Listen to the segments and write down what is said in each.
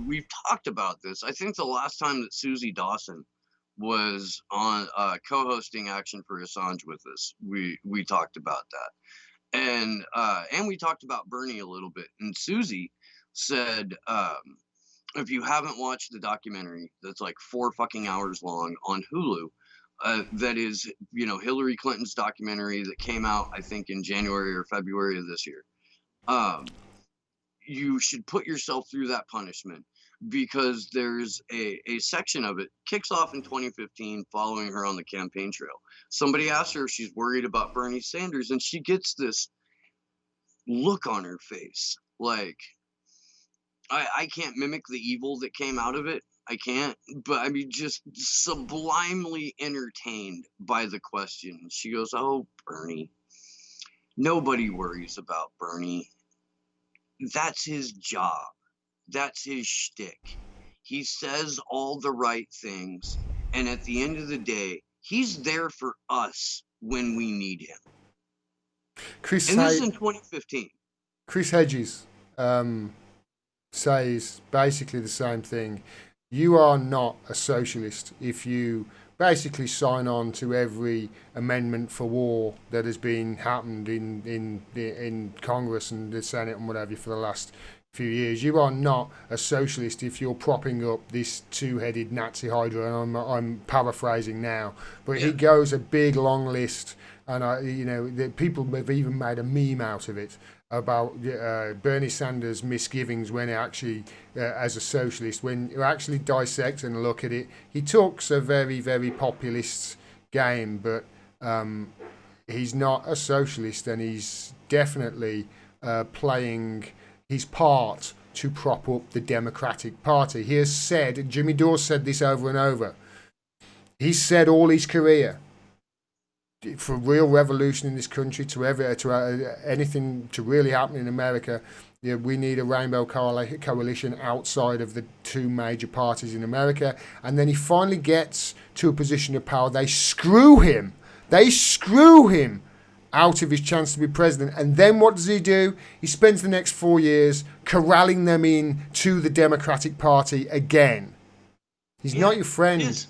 we've talked about this. I think the last time that Susie Dawson was on co-hosting Action for Assange with us, we talked about that, and we talked about Bernie a little bit. And Susie said, if you haven't watched the documentary that's like 4 fucking hours long on Hulu, that is, Hillary Clinton's documentary that came out, I think, in January or February of this year. You should put yourself through that punishment, because there's a section of it kicks off in 2015 following her on the campaign trail. Somebody asked her if she's worried about Bernie Sanders, and she gets this look on her face like, I can't mimic the evil that came out of it. I can't, but I mean, just sublimely entertained by the question. She goes, "Oh, Bernie. Nobody worries about Bernie. That's his job. That's his shtick. He says all the right things, and at the end of the day, he's there for us when we need him." And this is in 2015. Chris Hedges says basically the same thing. You are not a socialist if you basically sign on to every amendment for war that has been happened in Congress and the Senate and whatever for the last few years. You are not a socialist if you're propping up this two-headed Nazi Hydra, and I'm paraphrasing now, but he goes a big long list, and the people have even made a meme out of it about Bernie Sanders' misgivings when actually, as a socialist, when you actually dissect and look at it, he talks a very, very populist game, but he's not a socialist, and he's definitely playing his part to prop up the Democratic Party. He has said, Jimmy Dawes said this over and over, he's said all his career, for real revolution in this country, to anything to really happen in America, we need a rainbow coalition outside of the two major parties in America. And then he finally gets to a position of power. They screw him out of his chance to be president. And then what does he do? He spends the next 4 years corralling them in to the Democratic Party again. He's not your friend.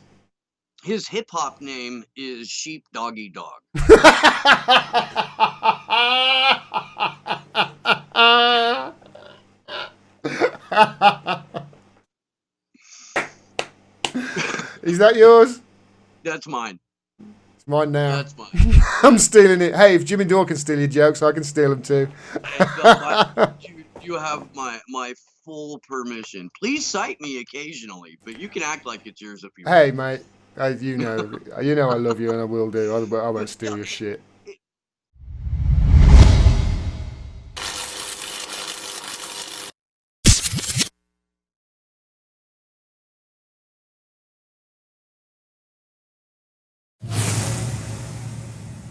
His hip-hop name is Sheep Doggie Dog. Is that yours? That's mine. It's mine now. That's mine. I'm stealing it. Hey, if Jimmy Dore can steal your jokes, I can steal them too. You have my full permission. Please cite me occasionally, but you can act like it's yours if you want. Hey, mate. You know I love you, and I will do. I won't steal your shit.